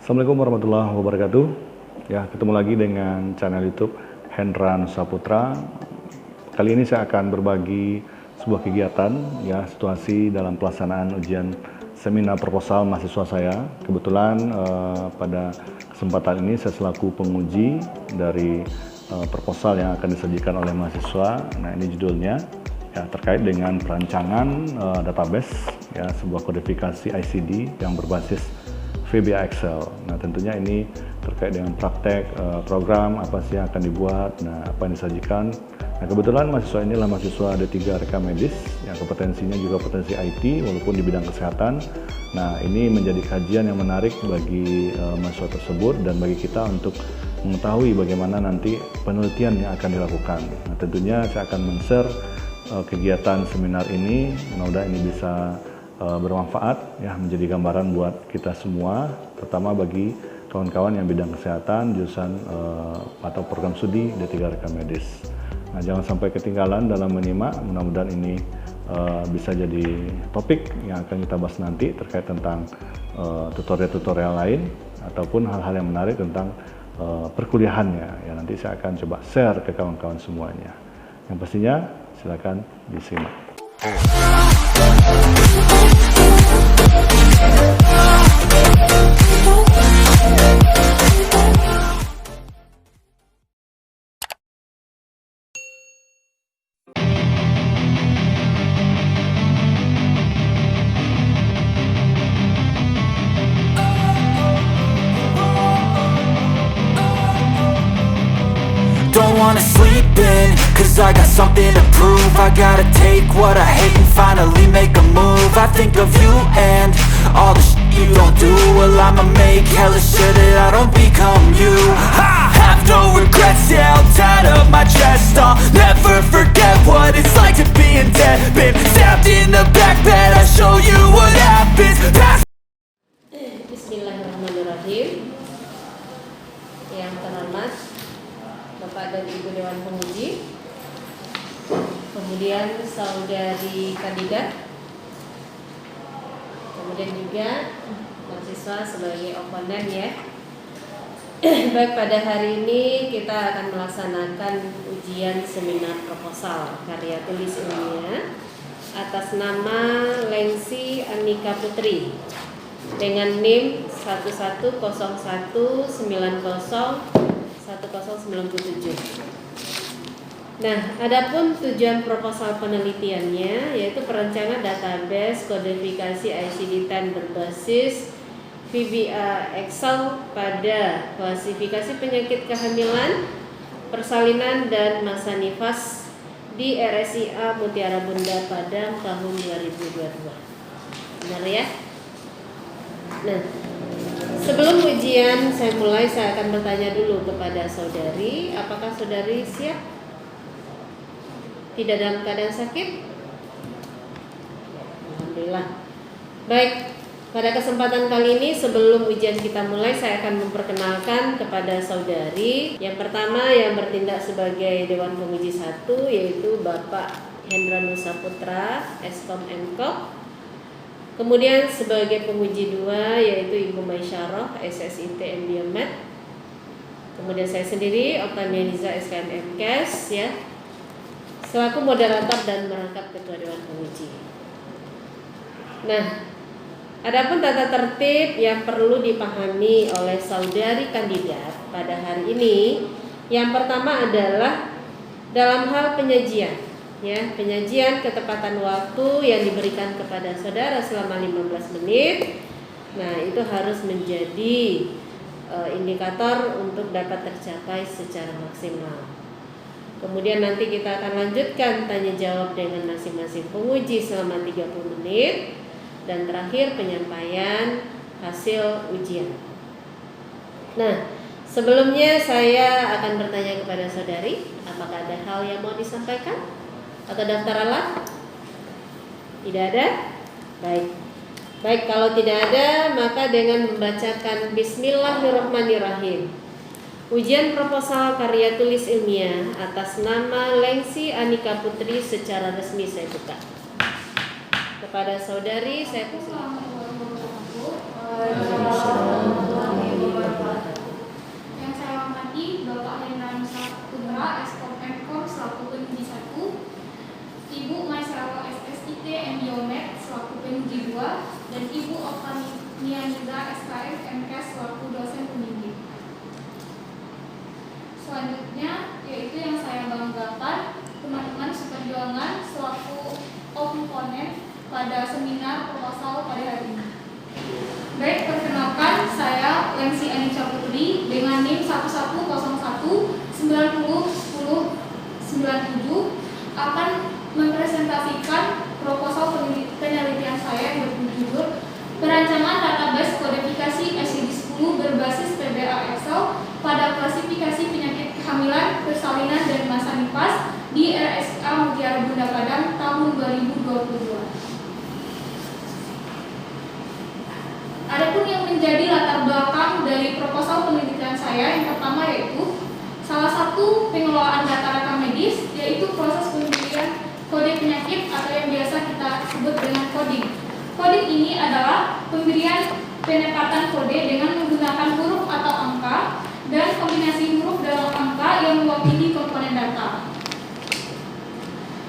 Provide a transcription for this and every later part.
Assalamualaikum warahmatullahi wabarakatuh. Ya, ketemu lagi dengan channel YouTube Hendra Saputra. Kali ini saya akan berbagi sebuah kegiatan, ya, situasi dalam pelaksanaan ujian seminar proposal mahasiswa saya. Kebetulan pada kesempatan ini saya selaku penguji dari proposal yang akan disajikan oleh mahasiswa. Nah, ini judulnya, ya, terkait dengan perancangan database, ya, sebuah kodifikasi ICD yang berbasis VBA Excel. Nah, tentunya ini terkait dengan praktek program apa sih yang akan dibuat, nah apa yang disajikan. Nah, kebetulan mahasiswa ini adalah mahasiswa D3 Rekam Medis yang kompetensinya juga potensi IT walaupun di bidang kesehatan. Nah, ini menjadi kajian yang menarik bagi mahasiswa tersebut dan bagi kita untuk mengetahui bagaimana nanti penelitian yang akan dilakukan. Nah, tentunya saya akan men-share kegiatan seminar ini, mudah-mudahan ini bisa bermanfaat, ya, menjadi gambaran buat kita semua, terutama bagi kawan-kawan yang bidang kesehatan jurusan atau program studi D3 Rekam Medis. Nah, jangan sampai ketinggalan dalam menyimak, mudah-mudahan ini bisa jadi topik yang akan kita bahas nanti terkait tentang tutorial-tutorial lain ataupun hal-hal yang menarik tentang perkuliahannya. Ya, nanti saya akan coba share ke kawan-kawan semuanya. Yang pastinya silakan disimak. Don't wanna sleep in, cause I got something to prove. I gotta take what I hate and finally make a move. I think of you and all the shit you don't do. Well, I'ma make hella sure that I don't become you. I have no regrets, yeah, I'll tie up my chest. I'll never forget what it's like to be in debt. Been stabbed in the back bed, I'll show you what happens. Bismillahirrahmanirrahim. Yang terhormat Bapak dan Ibu Dewan Penguji, kemudian saudari kandidat, kemudian juga mahasiswa sebagai oponen, ya. Baik, pada hari ini kita akan melaksanakan ujian seminar proposal karya tulis ilmiah atas nama Lengsi Anika Putri dengan NIM 1101901097. Nah, adapun tujuan proposal penelitiannya yaitu perancangan database kodifikasi ICD-10 berbasis VBA Excel pada klasifikasi penyakit kehamilan, persalinan dan masa nifas di RSIA Mutiara Bunda Padang tahun 2022. Benar, ya? Nah, sebelum ujian saya mulai, saya akan bertanya dulu kepada saudari, apakah saudari siap? Tidak dalam keadaan sakit? Alhamdulillah. Baik, pada kesempatan kali ini sebelum ujian kita mulai, saya akan memperkenalkan kepada saudari. Yang pertama yang bertindak sebagai Dewan Penguji 1 yaitu Bapak Hendra Saputra, Eskom Mkop. Kemudian sebagai penguji 2 yaitu Ibu Maisyarah, SSIT Biomed. Kemudian saya sendiri, Oktamianiza SKM MKes, ya, selaku moderator dan merangkap Ketua Dewan Penguji. Nah, adapun tata tertib yang perlu dipahami oleh saudari kandidat pada hari ini, yang pertama adalah dalam hal penyajian. Ya, penyajian ketepatan waktu yang diberikan kepada saudara selama 15 menit. Nah, itu harus menjadi indikator untuk dapat tercapai secara maksimal. Kemudian nanti kita akan lanjutkan tanya jawab dengan masing-masing penguji selama 30 menit. Dan terakhir penyampaian hasil ujian. Nah, sebelumnya saya akan bertanya kepada saudari, apakah ada hal yang mau disampaikan? Atau daftar alat? Tidak ada? Baik, kalau tidak ada, maka dengan membacakan Bismillahirrahmanirrahim. Ujian proposal karya tulis ilmiah atas nama Lengsi Anika Putri secara resmi saya buka. Kepada saudari saya persilakan. Nianida SKM MKes selaku dosen pembimbing. Selanjutnya yaitu yang saya banggakan, teman-teman seperjuangan selaku komponen pada seminar proposal pada hari ini. Baik, perkenalkan saya Lengsi Anica Putri dengan NIM 1101901097 akan mempresentasikan proposal penelitian saya yang berjudul Perancangan Database Kodifikasi SID-10 berbasis TBA Excel pada klasifikasi penyakit kehamilan, persalinan, dan masa nifas di RSA Mutiara Bunda Padang tahun 2022. Adapun yang menjadi latar belakang dari proposal penelitian saya yang pertama yaitu salah satu pengelolaan data rekam medis, yaitu proses pemberian kode penyakit atau yang biasa kita sebut dengan coding. Coding ini adalah pemberian penempatan kode dengan menggunakan huruf atau angka dan kombinasi huruf dalam angka yang mewakili komponen data.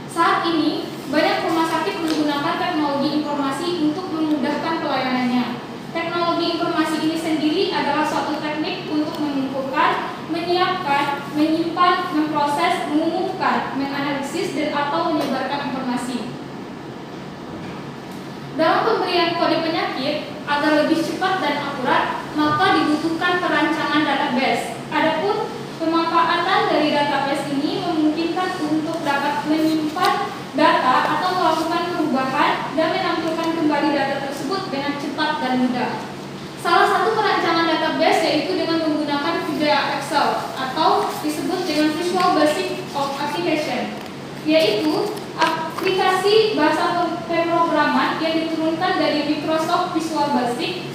Saat ini, banyak rumah sakit menggunakan teknologi informasi untuk memudahkan pelayanannya. Teknologi informasi ini sendiri adalah suatu teknik untuk mengumpulkan, menyiapkan, menyimpan, memproses, mengumumkan, menganalisis, dan atau menyebarkan informasi. Dalam pemberian kode penyakit, agar lebih cepat dan akurat, maka dibutuhkan perancangan database. Adapun pemanfaatan dari database ini memungkinkan untuk dapat menyimpan data atau melakukan perubahan dan menampilkan kembali data tersebut dengan cepat dan mudah. Salah satu perancangan database yaitu dengan menggunakan VBA Excel atau disebut dengan Visual Basic of Application, yaitu aplikasi bahasa pemrograman yang diturunkan dari Microsoft Visual Basic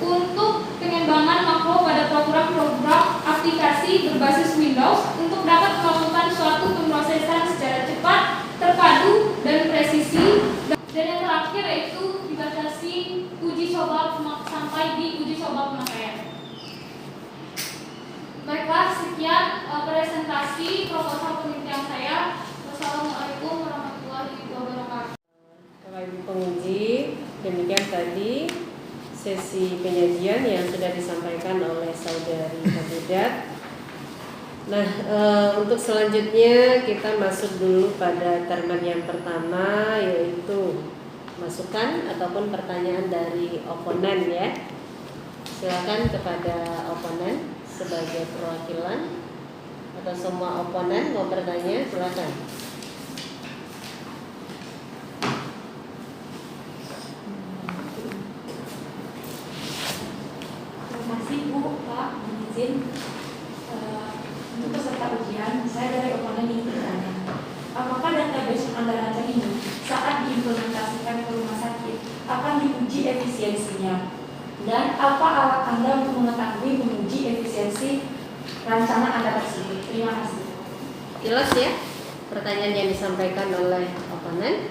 untuk pengembangan makro pada program-program aplikasi berbasis Windows untuk dapat melakukan suatu pemrosesan secara cepat, terpadu, dan presisi. Dan yang terakhir yaitu dibatasi uji coba sampai di uji coba pemakaian. Baiklah, sekian presentasi proposal penelitian saya. Wassalamualaikum warahmatullahi wabarakatuh. Bapak Ibu penguji, demikian tadi sesi penyajian yang sudah disampaikan oleh saudari kandidat. Nah, untuk selanjutnya kita masuk dulu pada termen yang pertama, yaitu masukan ataupun pertanyaan dari oponen ya. Silakan kepada oponen sebagai perwakilan atau semua oponen mau bertanya, silakan. Terima kasih Bu, Pak, izin untuk peserta ujian. Saya dari oponen ingin bertanya, apakah database yang Anda rancang ini saat diimplementasikan ke rumah sakit akan diuji efisiensinya? Dan apa alat Anda untuk mengetahui menguji efisiensi rancangan Anda tersebut? Terima kasih. Jelas ya pertanyaan yang disampaikan oleh oponen.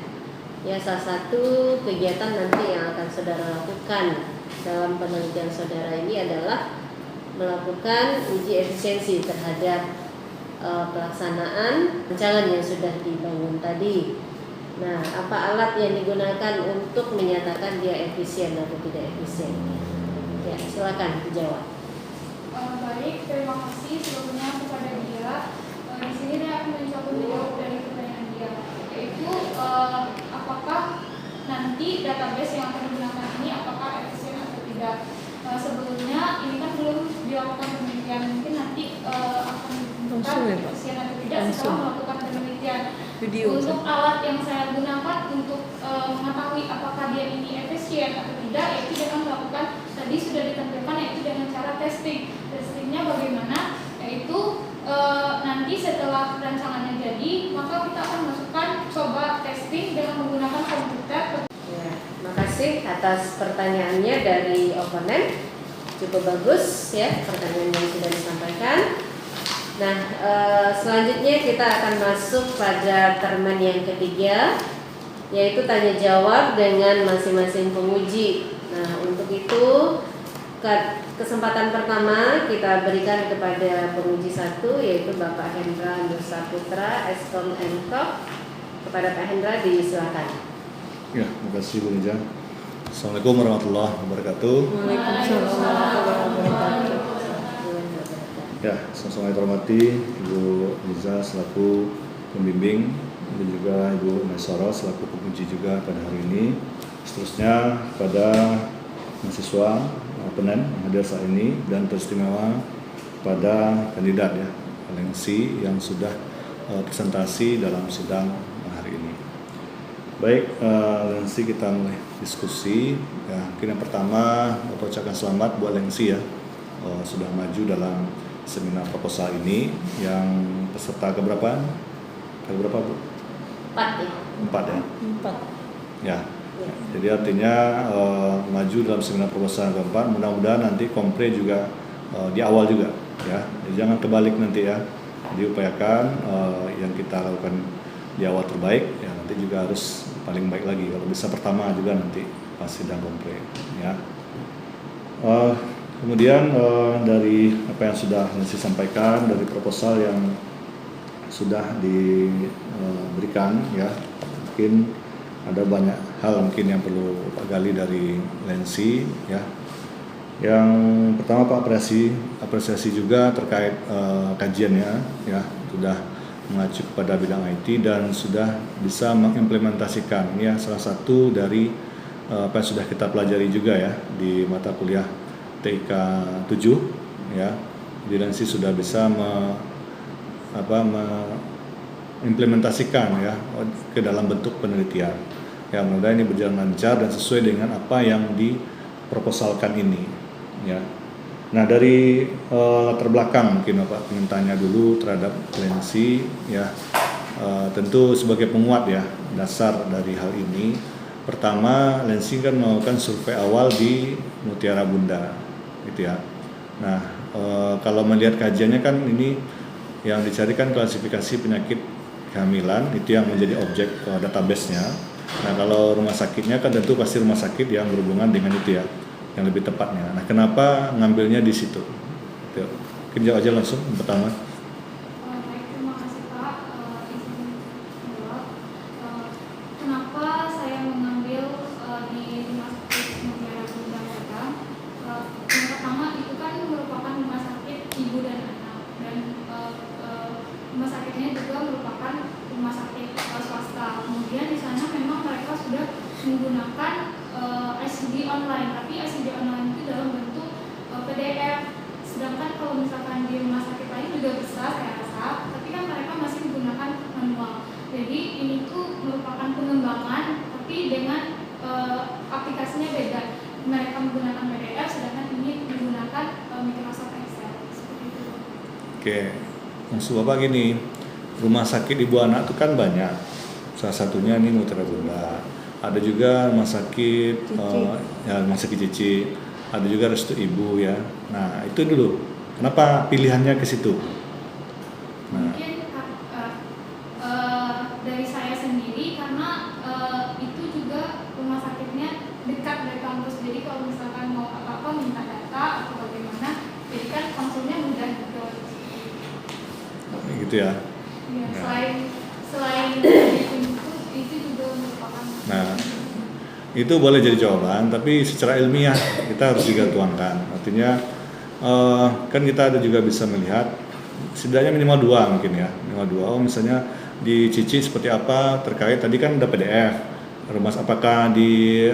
Ya, salah satu kegiatan nanti yang akan saudara lakukan dalam penelitian saudara ini adalah melakukan uji efisiensi terhadap pelaksanaan rancangan yang sudah dibangun tadi. Nah, apa alat yang digunakan untuk menyatakan dia efisien atau tidak efisien? Ya, silakan dijawab. Baik, terima kasih sebelumnya kepada dia. Di sini saya akan mencoba menjawab dari pertanyaan dia, yaitu apakah nanti database yang akan digunakan ini apakah efisien atau tidak. Sebelumnya ini kan belum dilakukan penelitian, mungkin nanti akan dibutuhkan efisien atau tidak setelah melakukan penelitian. Untuk alat yang saya gunakan untuk mengetahui apakah dia ini efisien atau tidak, yaitu dengan melakukan tadi sudah ditampilkan, yaitu dengan cara testing. Testingnya bagaimana? Yaitu nanti setelah rancangannya jadi, maka kita akan masukkan coba testing dengan menggunakan komputer. Ya, makasih atas pertanyaannya dari oponen. Cukup bagus ya pertanyaan yang sudah disampaikan. Nah, selanjutnya kita akan masuk pada termen yang ketiga, yaitu tanya jawab dengan masing-masing penguji. Nah, untuk itu kesempatan pertama kita berikan kepada penguji 1, yaitu Bapak Hendra Nusaputra, Eskom Mkop. Kepada Pak Hendra disilakan. Ya, terima kasih Bu Nija. Assalamualaikum warahmatullahi wabarakatuh. Waalaikumsalam warahmatullahi wabarakatuh. Ya, sama-sama yang hormati Ibu Liza selaku pembimbing dan juga Ibu Maisara selaku penguji juga pada hari ini. Seterusnya pada mahasiswa penen yang hadir saat ini dan teristimewa pada kandidat ya LNC yang sudah presentasi dalam sidang hari ini. Baik, LNC kita mulai diskusi. Ya, mungkin yang pertama Bapak ucapkan selamat buat LNC ya, sudah maju dalam seminar proposal ini yang peserta keberapa? Keberapa Bu? 4 ya. 4 ya. 4. Ya. Jadi artinya maju dalam seminar proposal yang keempat. Mudah-mudahan nanti kompre juga di awal juga ya. Jadi jangan kebalik nanti ya. Jadi upayakan yang kita lakukan di awal terbaik ya, nanti juga harus paling baik lagi. Kalau bisa pertama juga nanti pas sidang kompre ya. Kemudian dari apa yang sudah Nancy sampaikan, dari proposal yang sudah diberikan ya, mungkin ada banyak hal mungkin yang perlu Pak gali dari Nancy ya. Yang pertama Pak apresiasi juga terkait kajiannya ya, sudah mengacu kepada bidang IT dan sudah bisa mengimplementasikan ya, salah satu dari apa yang sudah kita pelajari juga ya di mata kuliah TIK 7 ya. Jadi Nancy sudah bisa mengimplementasikan ya ke dalam bentuk penelitian. Ya, mudah-mudahan ini berjalan lancar dan sesuai dengan apa yang diproposalkan ini ya. Nah, dari latar belakang mungkin Bapak ingin tanya dulu terhadap Nancy ya. Tentu sebagai penguat ya dasar dari hal ini. Pertama, Nancy kan melakukan survei awal di Mutiara Bunda gitu ya. Nah, kalau melihat kajiannya kan ini yang dicarikan klasifikasi penyakit kehamilan, itu yang menjadi objek database-nya. Nah, kalau rumah sakitnya kan tentu pasti rumah sakit yang berhubungan dengan itu ya, yang lebih tepatnya. Nah, kenapa ngambilnya di situ? Gitu. Mungkin jawab aja langsung yang pertama. Baik, terima kasih Pak. Izin menjawab. Kenapa saya mengambil di rumah sakit Mutiara Bunda Padang? Yang pertama itu kan merupakan rumah sakit ibu dan anak, dan rumah sakitnya juga merupakan rumah sakit swasta. Kemudian di sana memang mereka sudah menggunakan ICD online, tapi ICD online itu dalam bentuk PDF. Sedangkan kalau misalkan di rumah sakit lain juga bisa saya rasa, tapi kan mereka masih menggunakan manual. Jadi ini tuh merupakan pengembangan, tapi dengan aplikasinya beda. Mereka menggunakan PDF, sedangkan ini menggunakan Microsoft Excel. Seperti itu. Oke, maksud Bapak gini, rumah sakit ibu anak itu kan banyak. Salah satunya ini Mutiara Bunda. Ada juga rumah sakit rumah sakit Cici. Ada juga Restu Ibu ya. Nah, itu dulu. Kenapa pilihannya ke situ? Nah, Mungkin dari saya sendiri karena itu juga rumah sakitnya dekat dari kampus. Jadi kalau misalkan mau apa-apa minta data atau bagaimana, jadi kan konsulnya mudah gitu. gitu ya. Ya, Nah. selain itu juga merupakan. Nah, itu boleh jadi jawaban, tapi secara ilmiah kita harus juga tuangkan. Artinya kan kita ada juga bisa melihat setidaknya minimal 2 mungkin ya, minimal 2. Oh, misalnya di Cici seperti apa terkait tadi kan ada PDF. Apakah di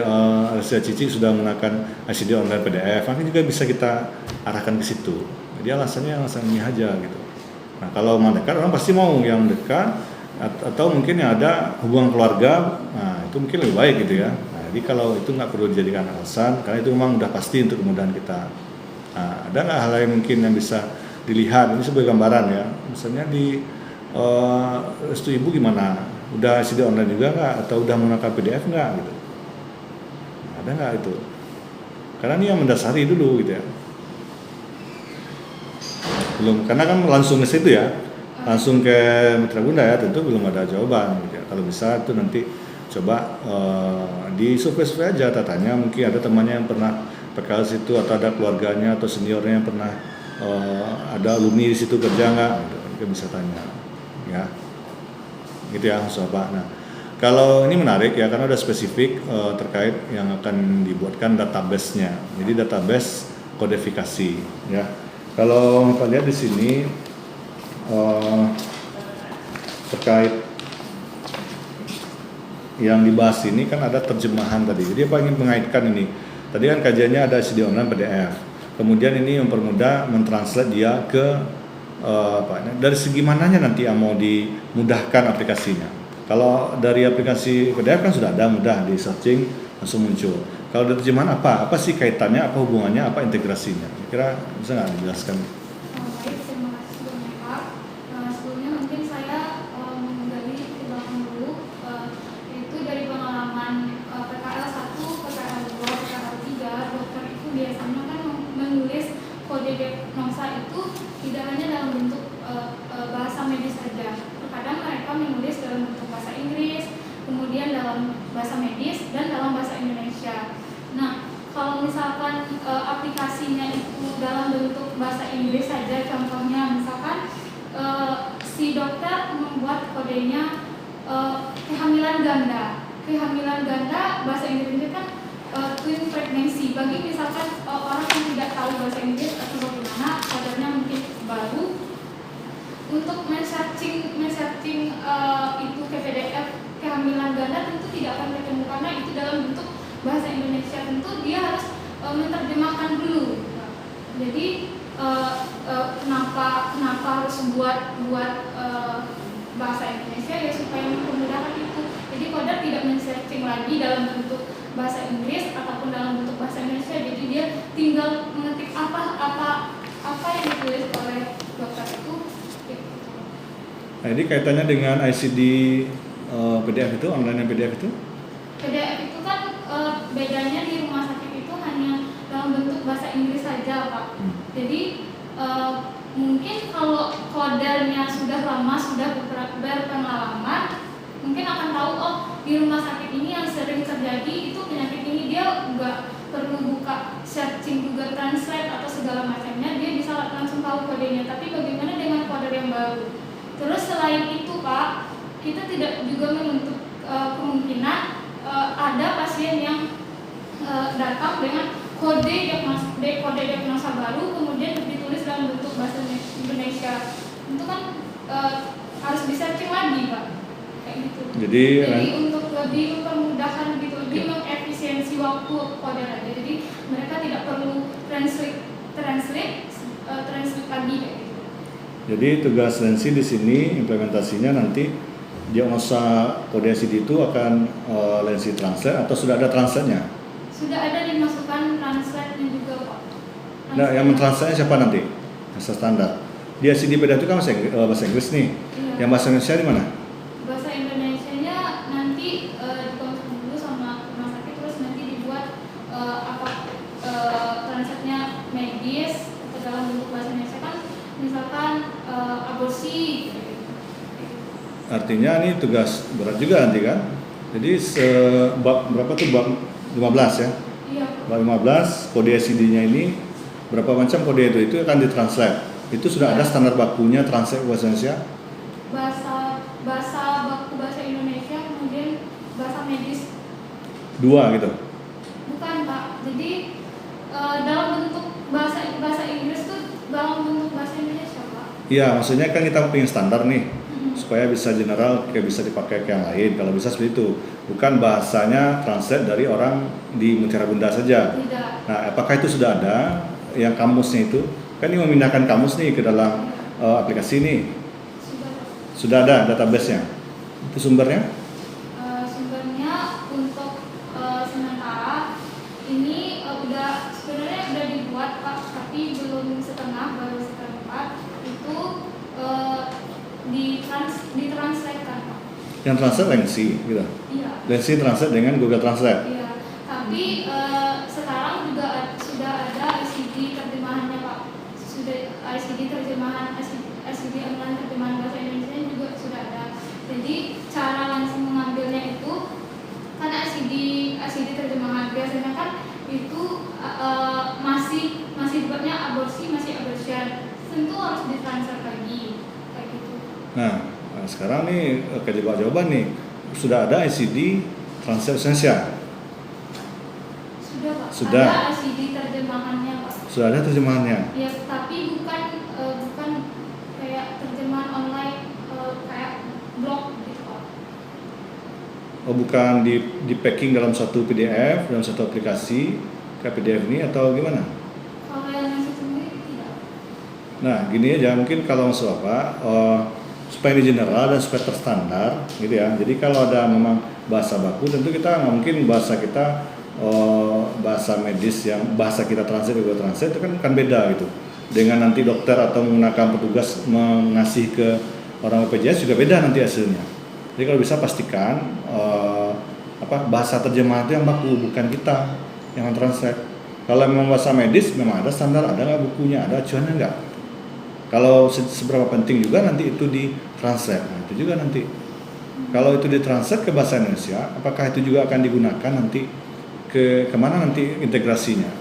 RSUD Cici sudah menggunakan ICD online PDF? Mungkin juga bisa kita arahkan ke situ. Jadi alasannya ilmiah aja gitu. Nah, kalau mau dekat orang pasti mau yang dekat, atau mungkin yang ada hubungan keluarga, nah itu mungkin lebih baik gitu ya. Nah, jadi kalau itu nggak perlu dijadikan alasan, karena itu memang udah pasti untuk kemudahan kita. Nah, ada nggak hal lain mungkin yang bisa dilihat? Ini sebagai gambaran ya. Misalnya di Restu Ibu gimana? Udah CD online juga nggak? Atau udah menggunakan PDF nggak gitu? Ada nggak itu? Karena ini yang mendasari dulu gitu ya. Belum, karena kan langsung ke situ ya. Langsung ke Mutiara Bunda ya, tentu belum ada jawaban gitu ya. Kalau bisa itu nanti coba di survei aja tanya, mungkin ada temannya yang pernah PKL situ, atau ada keluarganya atau seniornya yang pernah ada alumni di situ kerja nggak gitu. Kita bisa tanya ya, gitu ya Mas Bapak. Nah, Kalau ini menarik ya karena udah spesifik terkait yang akan dibuatkan database-nya. Jadi database kodifikasi ya. Kalau kita lihat di sini terkait yang dibahas ini kan ada terjemahan tadi. Jadi apa ingin mengaitkan ini? Tadi kan kajiannya ada CD online PDF. Kemudian ini mempermudah mentranslate dia ke dari segi mananya nanti yang mau dimudahkan aplikasinya. Kalau dari aplikasi PDF kan sudah ada mudah di searching langsung muncul. Kalau dari terjemahan apa sih kaitannya, apa hubungannya, apa integrasinya? Kira bisa nggak dijelaskan? Baik, terima kasih banyak Pak. Sebelumnya mungkin saya menggali ke belakang dulu, itu dari pengalaman PKL 1, PKL 2, PKL 3, dokter itu biasanya kan menulis kode diagnosa itu tidak hanya dalam bentuk bahasa medis saja. Terkadang mereka menulis dalam bentuk bahasa Inggris, kemudian dalam bahasa medis dan dalam bahasa Indonesia. Nah, kalau misalkan aplikasinya itu dalam bentuk bahasa Inggris saja, contohnya misalkan si dokter membuat kodenya kehamilan ganda. Kehamilan ganda bahasa Inggrisnya kan twin pregnancy. Bagi misalkan orang yang tidak tahu bahasa Inggris atau bagaimana, kadarnya mungkin baru, untuk men-searching itu ke PDF kehamilan ganda tentu tidak akan ketemu karena itu dalam bentuk bahasa Indonesia. Tentu dia harus menerjemahkan dulu. Jadi kenapa harus buat bahasa Indonesia ya supaya memudahkan itu. Jadi coder tidak men-searching lagi dalam bentuk bahasa Inggris ataupun dalam bentuk bahasa Indonesia. Jadi dia tinggal mengetik apa yang ditulis oleh dokter itu. Nah, ini kaitannya dengan ICD PDF itu, online PDF itu? PDF itu kan bedanya di rumah sakit itu hanya dalam bentuk bahasa Inggris saja, Pak. Jadi mungkin kalau kodernya sudah lama, sudah berpengalaman, mungkin akan tahu di rumah sakit ini yang sering terjadi itu penyakit ini, dia nggak perlu buka searching Google Translate atau segala macamnya, dia bisa langsung tahu kodenya. Tapi bagaimana dengan koder yang baru? Terus selain itu Pak, kita tidak juga menutup kemungkinan ada pasien yang datang dengan kode diagnosa baru kemudian ditulis dalam bentuk bahasa Indonesia. Itu kan harus di-searching lagi Pak, kayak gitu. Jadi untuk lebih mempermudahkan gitu, lebih mengefisiensi waktu kode aja. Jadi mereka tidak perlu translate lagi kayak gitu. Jadi tugas Lensi di sini implementasinya nanti diagnosa kode ICD itu akan Lensi translate atau sudah ada translate-nya? Sudah ada dimasukkan translate-nya juga Pak. Nah, yang mentranslate siapa nanti? Bahasa standar. Di ICD PDF itu kan bahasa Inggris nih. Iya. Yang bahasa Indonesia di mana? Bahasa Indonesianya nanti dikonsul dulu sama rumah sakit, terus nanti dibuat translate-nya medis atau dalam bentuk bahasa Indonesia kan, misalkan aborsi. Artinya ini tugas berat juga nanti kan. Jadi bab berapa tuh, bab 15 ya? Iya. Bab 15 kode ICD-nya ini berapa macam kode itu akan ditranslate. Itu sudah ada standar bakunya translate bahasa Indonesia? Bahasa baku bahasa Indonesia, kemudian bahasa medis. Dua gitu. Bukan Pak. Jadi dalam bentuk bahasa Inggris tuh dalam bentuk bahasa Indonesia Pak. Iya, maksudnya kan kita punya standar nih, supaya bisa general, kayak bisa dipakai ke yang lain. Kalau bisa seperti itu, bukan bahasanya translate dari orang di Mutiara Bunda saja. Tidak. Nah, apakah itu sudah ada yang kamusnya itu? Kan ini memindahkan kamus nih ke dalam aplikasi ini. Sudah ada database-nya. Itu sumbernya? Sumbernya untuk sementara ini sebenarnya udah dibuat Pak, tapi belum setengah, baru seperempat. Itu ditranslatekan Pak. Yang translate Lensi gitu. Iya. Lensi translate dengan Google Translate. Iya. Tapi sekarang juga sudah ada ICD terjemahannya Pak. Sudah ICD terjemahan ICD online terjemahan bahasa Indonesia juga sudah ada. Jadi cara langsung mengambilnya itu karena ICD terjemahan biasanya kan itu masih buatnya aborsi, masih abortion. Tentu harus ditranslate lagi kayak gitu. Nah, sekarang nih jawaban nih. sudah ada ICD Translate Indonesia. Sudah Pak. Sudah. Ada ICD terjemahannya Pak. Sudah ada terjemahannya. Ya, tapi bukan kayak terjemahan online kayak blog gitu Pak. Oh, bukan di packing dalam satu PDF, dalam satu aplikasi kayak PDF ini atau gimana? Kalau yang nasi sendiri tidak. Nah, gini aja mungkin kalau maksud apa, supaya ini general dan supaya terstandar gitu ya. Jadi kalau ada memang bahasa baku, tentu kita nggak mungkin bahasa kita bahasa medis yang bahasa kita translate Google Translate itu kan beda gitu. Dengan nanti dokter atau menggunakan petugas mengasih ke orang BPJS juga beda nanti hasilnya. Jadi kalau bisa pastikan bahasa terjemahan itu yang baku, bukan kita yang translate. Kalau memang bahasa medis memang ada standar, ada nggak bukunya, ada acuannya nggak. Kalau seberapa penting juga nanti itu di-translate. Nah, itu juga nanti. Kalau itu di-translate ke bahasa Indonesia, apakah itu juga akan digunakan nanti kemana nanti integrasinya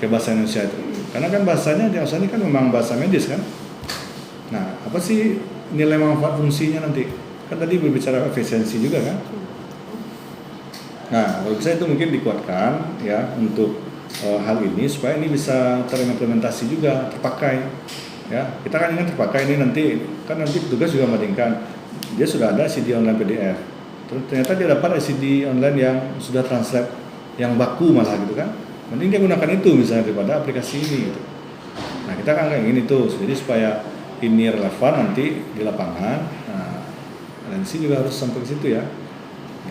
ke bahasa Indonesia itu? Karena kan bahasanya di asal ini kan memang bahasa medis kan. Nah, apa sih nilai manfaat fungsinya nanti? Kan tadi berbicara efisiensi juga kan. Nah, kalau bisa itu mungkin dikuatkan ya untuk hal ini supaya ini bisa terimplementasi juga, terpakai. Ya, kita kan ingin terpakai ini nanti petugas juga membandingkan dia sudah ada CD online PDF. Ternyata dia dapat CD online yang sudah translate yang baku malah gitu kan. Mending dia gunakan itu misalnya daripada aplikasi ini gitu. Nah, kita kan kayak gini tuh. Jadi supaya ini relevan nanti di lapangan. Nah, agensi juga harus sampai ke situ ya.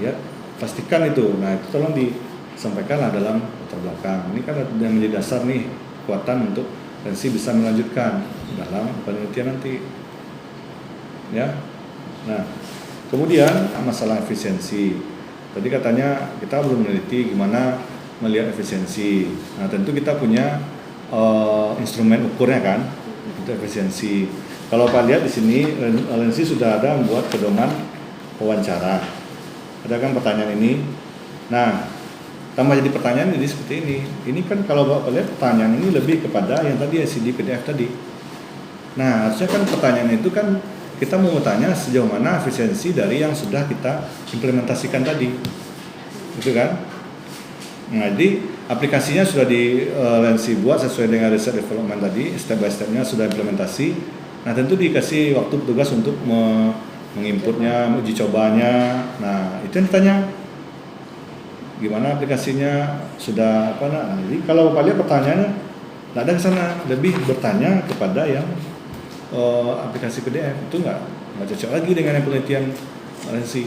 Lihat, pastikan itu. Nah, itu tolong disampaikan lah dalam latar belakang. Ini kan yang menjadi dasar nih kekuatan untuk agensi bisa melanjutkan dalam penelitian nanti. Ya. Nah, kemudian masalah efisiensi. Tadi katanya kita belum meneliti gimana melihat efisiensi. Nah, tentu kita punya instrumen ukurnya kan, itu efisiensi. Kalau Pak lihat di sini, agensi sudah ada membuat pedoman wawancara. Ada kan pertanyaan ini. Nah, tambah jadi pertanyaan jadi seperti ini. Ini kan kalau Bapak lihat pertanyaan ini lebih kepada yang tadi CD PDF tadi. Nah, harusnya kan pertanyaan itu kan kita mau bertanya sejauh mana efisiensi dari yang sudah kita implementasikan tadi. Gitu kan? Nah, jadi aplikasinya sudah di Lensi buat sesuai dengan riset development tadi, step by stepnya sudah implementasi. Nah, tentu dikasih waktu petugas untuk menginputnya, uji cobanya. Nah, itu yang ditanya. Gimana aplikasinya sudah apa? Nah, jadi kalau Bapak lihat pertanyaannya, nggak ada ke sana, lebih bertanya kepada yang aplikasi PDF itu nggak cocok lagi dengan yang penelitian Lensi.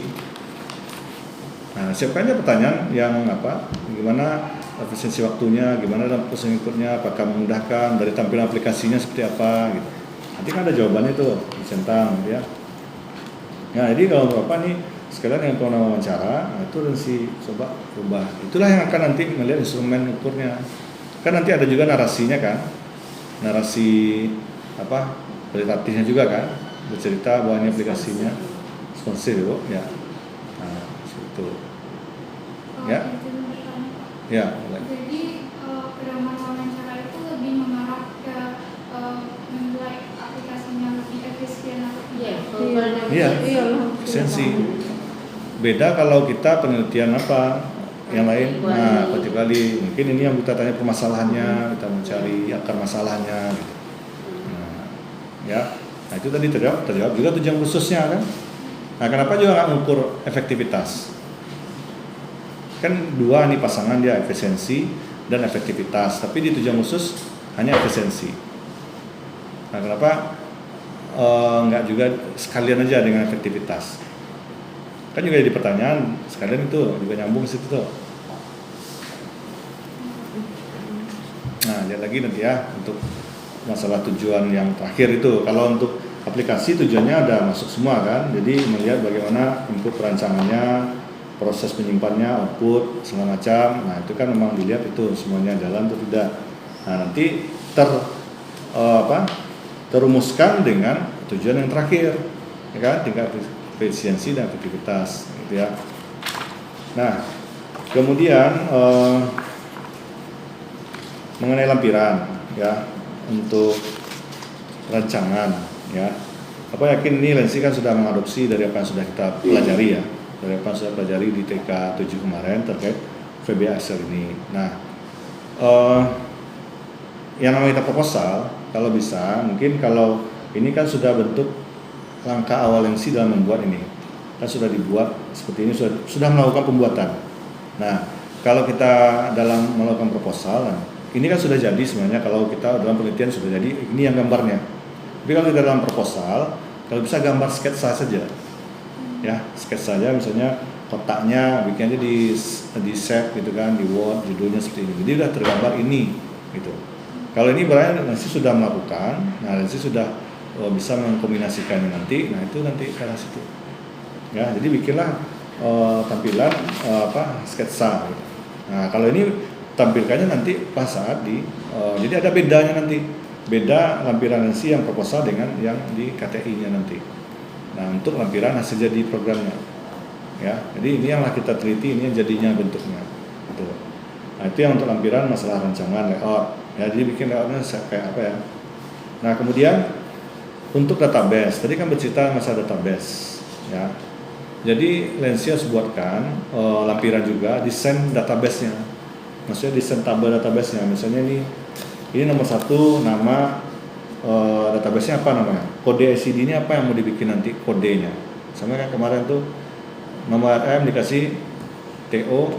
Nah, siapkannya pertanyaan yang apa? Gimana efisiensi waktunya, gimana dalam proses inputnya, apakah memudahkan, dari tampilan aplikasinya seperti apa gitu. Nanti kan ada jawabannya tuh dicentang gitu ya. Nah, jadi kalau Bapak nih sekalian yang pernah wawancara, nah itu Lensi coba ubah. Itulah yang akan nanti melihat instrumen ukurnya. Kan nanti ada juga narasinya kan. Narasi apa? Kualitatifnya juga kan, bercerita bahwa ini aplikasinya sponsor itu ya. Nah, itu. Ya. Ya. Jadi pedoman wawancara itu lebih mengarah ke membuat aplikasinya lebih efisien atau tidak? Iya. Efisiensi. Beda kalau kita penelitian apa yang lain. Nah, kecuali mungkin ini yang kita tanya permasalahannya, kita mencari akar masalahnya gitu. Ya, nah itu tadi terjawab juga tujuan khususnya kan. Nah, kenapa juga nggak mengukur efektivitas? Kan dua nih pasangan dia, efisiensi dan efektivitas. Tapi di tujuan khusus hanya efisiensi. Nah, kenapa nggak juga sekalian aja dengan efektivitas? Kan juga di pertanyaan sekalian itu juga nyambung situ tuh. Nah, lihat lagi nanti ya untuk masalah tujuan yang terakhir itu. Kalau untuk aplikasi tujuannya ada masuk semua kan, jadi melihat bagaimana input perancangannya, proses penyimpannya, output segala macam. Nah, itu kan memang dilihat itu semuanya jalan atau tidak. Nah, nanti terumuskan dengan tujuan yang terakhir, ya kan, tingkat efisiensi dan efektivitas gitu ya. Nah, kemudian mengenai lampiran ya, untuk rancangan ya. Apa yakin ini Lensi kan sudah mengadopsi dari apa yang sudah kita pelajari ya, dari apa yang sudah pelajari di TK 7 kemarin terkait VBA Excel ini. Nah, yang namanya kita proposal, kalau bisa mungkin kalau ini kan sudah bentuk langkah awal Lensi dalam membuat ini, kan sudah dibuat seperti ini, sudah melakukan pembuatan. Nah, kalau kita dalam melakukan proposal, ini kan sudah jadi sebenarnya, kalau kita dalam penelitian sudah jadi, ini yang gambarnya. Tapi kalau kita dalam proposal, kalau bisa gambar sketsa saja, ya sketsa saja, misalnya kotaknya bikin aja di set gitu kan, di Word, judulnya seperti ini. Jadi sudah tergambar ini, gitu. Kalau ini berarti Lensi sudah melakukan, nah Lensi sudah bisa mengkombinasikannya nanti, nah itu nanti ke arah situ. Ya, jadi bikinlah tampilan sketsa. Gitu. Nah kalau ini tampilkannya nanti pas saat jadi ada bedanya nanti. Beda lampiran Lensi yang proposal dengan yang di KTI-nya nanti. Nah, untuk lampiran hasil jadi programnya. Ya, jadi ini yang kita teliti, ini yang jadinya bentuknya. Gitu. Nah, itu yang untuk lampiran masalah rancangan layout. Ya, jadi bikin layoutnya kayak apa ya. Nah, kemudian untuk database, tadi kan bercerita masalah database. Ya. Jadi Lensi harus buatkan lampiran juga desain database-nya. Maksudnya desain tabel database-nya. Misalnya ini nomor 1 nama database-nya apa namanya? Kode ICD ini apa yang mau dibikin nanti kodenya? Sama kan kemarin tuh nomor RM dikasih TO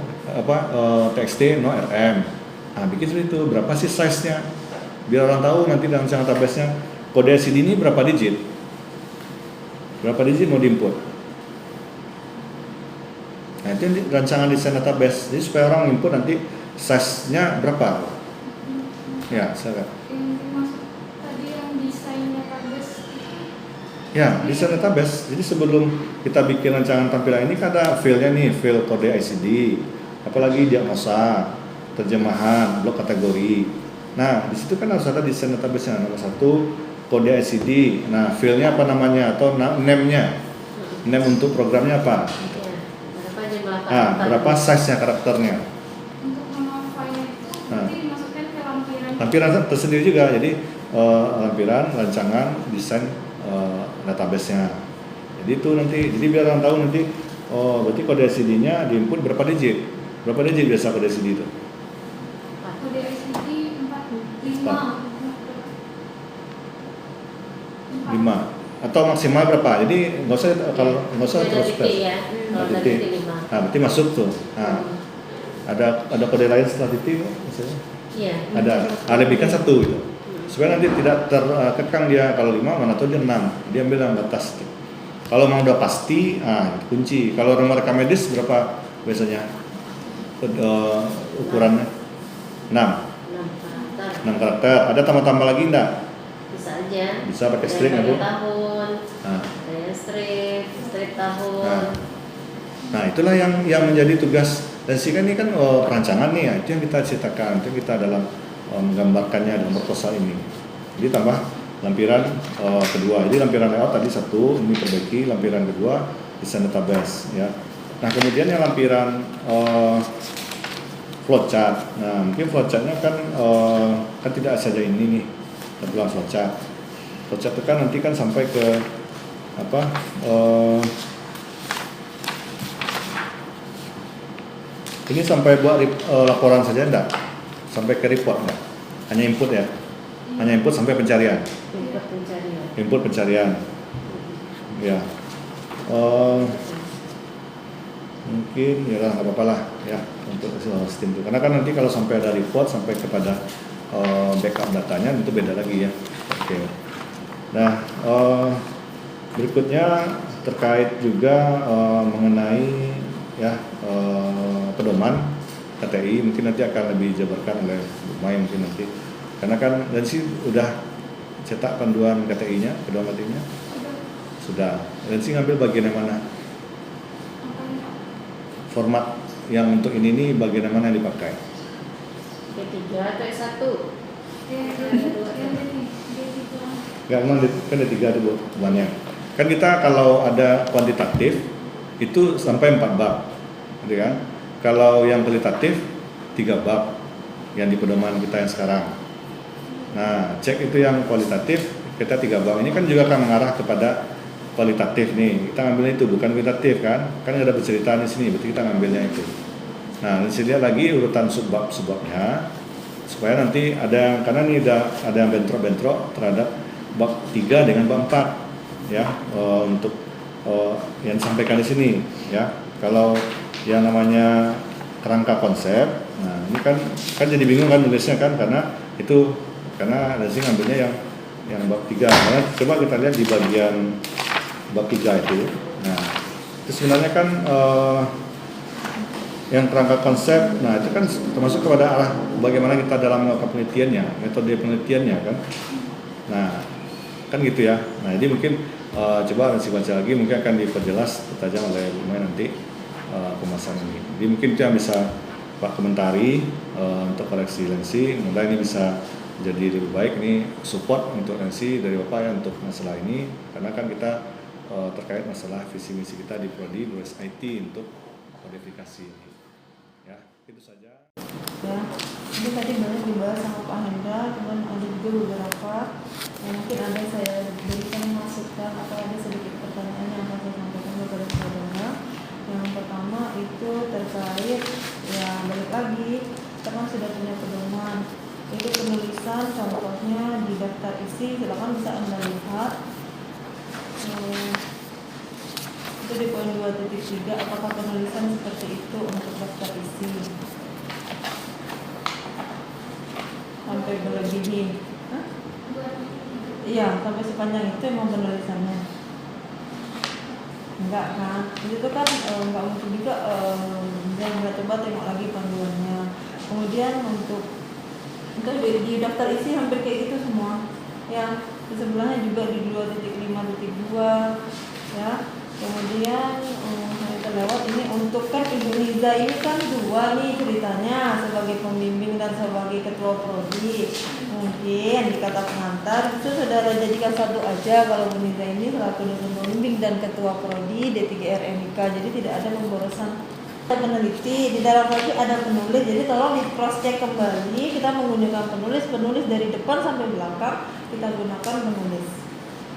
TXT no RM. Nah, bikin seperti itu. Berapa sih size-nya? Biar orang tahu nanti dalam database-nya kode ICD ini berapa digit? Berapa digit mau diinput? Nah, itu rancangan desain database. Jadi supaya orang input nanti size-nya berapa? Ya, silakan. Yang dimaksud tadi yang desain database. Ya, desain database. Jadi sebelum kita bikin rancangan tampilan ini kan ada file-nya nih, file kode ICD, apalagi diagnosa, terjemahan, blok kategori. Nah, di situ kan harus ada desain database-nya. Nomor 1 kode ICD. Nah, file-nya apa namanya atau name-nya? Name untuk programnya apa? Gitu. Berapa jumlah karakter? Nah, berapa size-nya karakternya? Untuk nama file itu nanti dimasukkan ke lampiran. Lampiran tersendiri juga, jadi lampiran, rancangan, desain database-nya. Jadi itu nanti, jadi biar orang tahu nanti, berarti kode ICD-nya diinput berapa digit? Berapa digit biasa kode ICD itu? Kode ICD 5. 5 atau maksimal berapa? Jadi nggak usah kalau nggak usah terus titik ya. Kalau dari titik 5. Nah, berarti masuk tuh. Nah, ada kode lain setelah titik misalnya? Iya. Ada lebihkan 1 gitu. Supaya nanti tidak terkekang dia kalau 5 mana tahu dia 6. Dia ambil yang batas tuh. Kalau memang udah pasti, itu kunci. Kalau nomor rekam medis berapa biasanya? Ukurannya 6 karakter. Ada tambah-tambah lagi enggak? Bisa aja. Bisa pakai string ada Bu? tahun. Nah. Ada strip tahun. Nah, itulah yang menjadi tugas Lensi kan ini kan perancangan nih ya, itu yang kita ceritakan, itu kita dalam menggambarkannya dalam proposal ini. Jadi tambah lampiran kedua. Jadi lampiran layout tadi 1 ini perbaiki, lampiran kedua desain database ya. Nah, kemudian yang lampiran flowchart. Nah, mungkin flowchartnya kan tidak saja ini nih, tampilan flowchart. Flowchart itu kan nanti kan sampai ke ini sampai buat laporan saja enggak? Sampai ke report enggak? Hanya input ya? Hanya input sampai pencarian? Input pencarian. Ya. Mungkin ya lah, nggak apa-apa lah ya untuk sistem itu. Karena kan nanti kalau sampai ada report sampai kepada backup datanya itu beda lagi ya. Oke. Nah, berikutnya terkait juga mengenai ya pedoman KTI, mungkin nanti akan lebih dijabarkan oleh Bu Mai mungkin nanti. Karena kan dan sih udah cetak panduan KTI-nya, pedoman KTI-nya sudah. Dan sih ngambil bagian yang mana? Format yang untuk ini nih bagian yang mana yang dipakai? D3 atau S1? Enggak, memang kan D3 ada buannya. Kan kita kalau ada kuantitatif itu sampai 4 bab, gitu kan? Kalau yang kualitatif 3 bab yang di pedoman kita yang sekarang. Nah, cek itu yang kualitatif kita 3 bab ini kan juga akan mengarah kepada kualitatif nih. Kita ngambilnya itu bukan kuantitatif kan ada bercerita di sini, berarti kita ngambilnya itu. Nah, disini lagi urutan subbabnya supaya nanti ada, karena ini ada yang bentrok terhadap bab 3 dengan bab 4 ya, untuk yang disampaikan di sini ya. Kalau yang namanya kerangka konsep, nah ini kan jadi bingung kan nulisnya kan karena di sini ngambilnya yang bab 3. Nah, coba kita lihat di bagian bab 3 itu. Nah, itu sebenarnya kan yang kerangka konsep, nah itu kan termasuk kepada arah bagaimana kita dalam melakukan penelitiannya, metode penelitiannya kan. Nah, kan gitu ya. Nah, jadi mungkin coba nanti baca lagi, mungkin akan diperjelas tajam oleh Bu Mai nanti pembahasan ini. Jadi mungkin itu yang bisa Pak komentari untuk koreksi Lensi. Mudah ini bisa jadi lebih baik, ini support untuk Lensi dari Bapak ya untuk masalah ini, karena kan kita terkait masalah visi misi kita di Prodi Luas IT untuk kodifikasi ini. Ya, itu saja. Ya, ini tadi banyak dibahas sama Pak Hendra, cuman ada juga beberapa yang mungkin ada saya berikan masukan atau ada sedikit pertanyaan yang akan saya sampaikan kepada saudara. Yang pertama itu terkait ya balik lagi, kita kan sudah punya pedoman. Itu penulisan contohnya di daftar isi, silakan bisa Anda lihat. Itu di poin 2.3, apakah penulisan seperti itu untuk daftar isi sampai berlebihin? Iya, sampai sepanjang itu emang penulisannya. Enggak kan? Itu kan enggak mungkin juga. Saya coba tengok lagi panduannya. Kemudian untuk di daftar isi hampir kayak gitu semua. Yang di sebelahnya juga di 2.5.2 ya. Kemudian kita lewat ini untuk kan Ibu Liza ini kan 2 nih ceritanya, sebagai pembimbing dan sebagai ketua prodi. Mungkin di kata pengantar itu saudara jadikan 1 aja kalau Bu Liza ini selaku dosen pembimbing dan ketua prodi D3RMIK. Jadi tidak ada pemborosan peneliti. Di dalam prodi ada penulis, jadi tolong di cross check kembali. Kita menggunakan penulis dari depan sampai belakang kita gunakan penulis.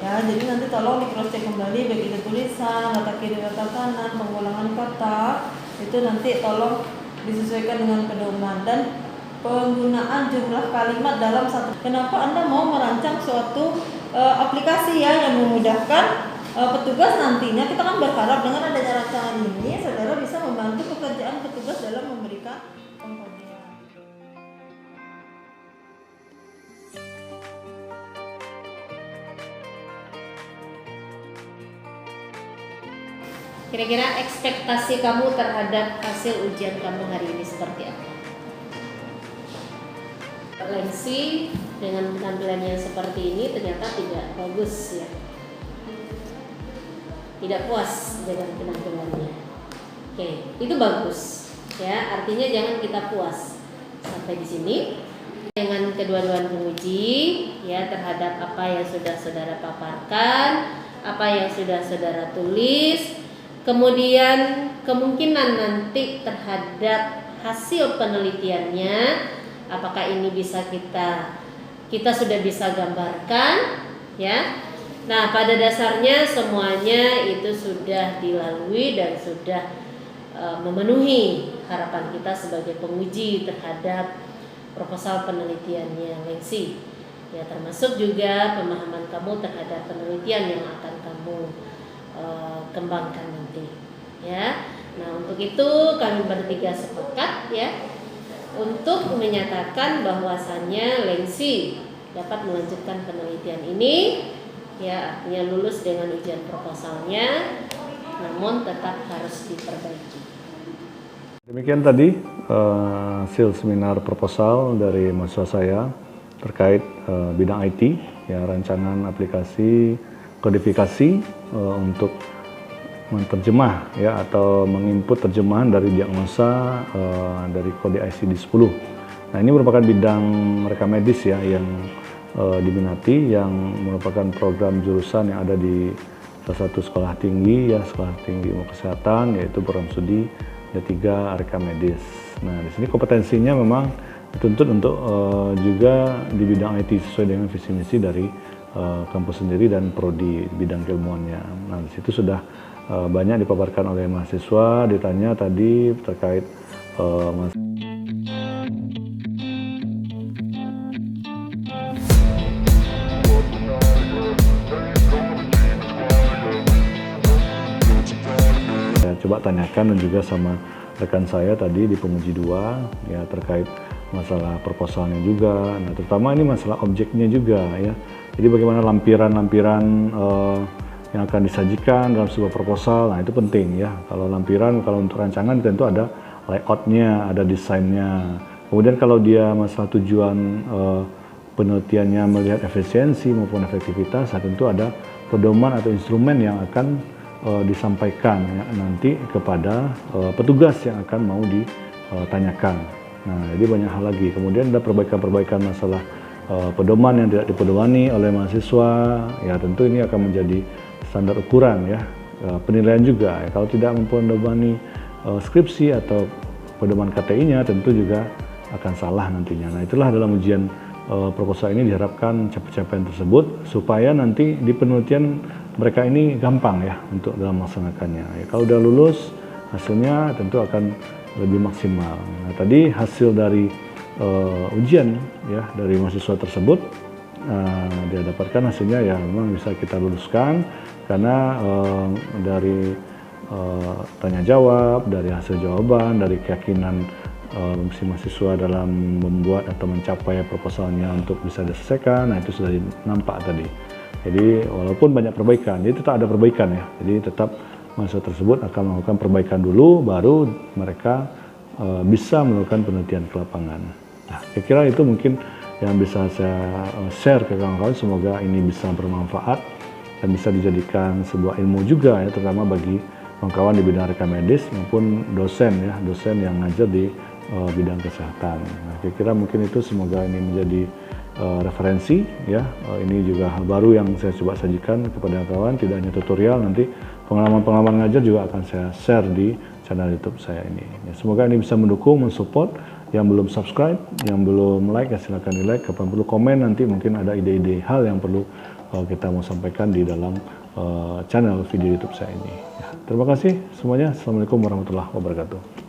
Ya, jadi nanti tolong di cross check kembali baik itu tulisan, kata kiri, kata kanan, pengulangan kata, itu nanti tolong disesuaikan dengan pedoman dan penggunaan jumlah kalimat dalam satu. Kenapa Anda mau merancang suatu aplikasi ya yang memudahkan petugas nantinya? Kita kan berharap dengan adanya rancangan ini, saudara bisa membantu pekerjaan petugas dalam memberikan pengkodean. Kira-kira ekspektasi kamu terhadap hasil ujian kamu hari ini seperti apa? Lensi dengan penampilan yang seperti ini ternyata tidak bagus ya. Tidak puas dengan penampilannya. Oke, itu bagus ya. Artinya jangan kita puas sampai di sini. Dengan kedua-duaan penguji ya terhadap apa yang sudah saudara paparkan, apa yang sudah saudara tulis. Kemudian kemungkinan nanti terhadap hasil penelitiannya, apakah ini bisa kita sudah bisa gambarkan ya. Nah, pada dasarnya semuanya itu sudah dilalui dan sudah memenuhi harapan kita sebagai penguji terhadap proposal penelitiannya Lensi. Ya, termasuk juga pemahaman kamu terhadap penelitian yang akan kamu kembangkan nanti ya. Nah, untuk itu kami bertiga sepakat ya untuk menyatakan bahwasannya Lensi dapat melanjutkan penelitian ini ya, artinya lulus dengan ujian proposalnya, namun tetap harus diperbaiki. Demikian tadi hasil seminar proposal dari mahasiswa saya terkait bidang IT ya, rancangan aplikasi kodifikasi untuk menerjemah ya atau menginput terjemahan dari diagnosa dari kode ICD-10. Nah, ini merupakan bidang rekam medis ya yang diminati, yang merupakan program jurusan yang ada di salah satu sekolah tinggi ya, sekolah tinggi ilmu kesehatan, yaitu program studi D3 rekam medis. Nah, di sini kompetensinya memang dituntut untuk juga di bidang IT sesuai dengan visi misi dari kampus sendiri dan prodi bidang keilmuannya. Nah, di situ sudah banyak dipaparkan oleh mahasiswa. Ditanya tadi terkait saya coba tanyakan dan juga sama rekan saya tadi di penguji 2 ya terkait masalah proposalnya juga. Nah, terutama ini masalah objeknya juga ya. Jadi bagaimana lampiran-lampiran yang akan disajikan dalam sebuah proposal. Nah, itu penting ya. Kalau lampiran, kalau untuk rancangan tentu ada layoutnya, ada desainnya. Kemudian kalau dia masalah tujuan penelitiannya melihat efisiensi maupun efektivitas, nah, tentu ada pedoman atau instrumen yang akan disampaikan ya, nanti kepada petugas yang akan mau ditanyakan. Nah, jadi banyak hal lagi. Kemudian ada perbaikan-perbaikan masalah pedoman yang tidak dipedomani oleh mahasiswa. Ya, tentu ini akan menjadi standar ukuran ya, penilaian juga. Ya, kalau tidak mempedomani skripsi atau pedoman KTI-nya, tentu juga akan salah nantinya. Nah, itulah dalam ujian proposal ini diharapkan capaian tersebut supaya nanti di penelitian mereka ini gampang ya untuk dalam melaksanakannya. Ya, kalau udah lulus hasilnya tentu akan lebih maksimal. Nah, tadi hasil dari ujian ya dari mahasiswa tersebut dia dapatkan hasilnya ya memang bisa kita luluskan karena dari tanya jawab, dari hasil jawaban, dari keyakinan si mahasiswa dalam membuat atau mencapai proposalnya untuk bisa diselesaikan. Nah, itu sudah nampak tadi. Jadi walaupun banyak perbaikan, jadi tetap ada perbaikan ya. Jadi tetap mahasiswa tersebut akan melakukan perbaikan dulu, baru mereka bisa melakukan penelitian ke lapangan. Nah, kira-kira itu mungkin yang bisa saya share ke kawan-kawan. Semoga ini bisa bermanfaat dan bisa dijadikan sebuah ilmu juga ya, terutama bagi kawan-kawan di bidang rekam medis maupun dosen ya, dosen yang ngajar di bidang kesehatan. Nah, kira-kira mungkin itu, semoga ini menjadi referensi ya. Ini juga hal baru yang saya coba sajikan kepada kawan, tidak hanya tutorial, nanti pengalaman-pengalaman ngajar juga akan saya share di channel YouTube saya ini. Ya, semoga ini bisa mendukung, mensupport. Yang belum subscribe, yang belum like, ya silakan di like. Kapan perlu komen, nanti mungkin ada ide-ide hal yang perlu kita mau sampaikan di dalam channel video YouTube saya ini. Ya, terima kasih semuanya. Assalamualaikum warahmatullahi wabarakatuh.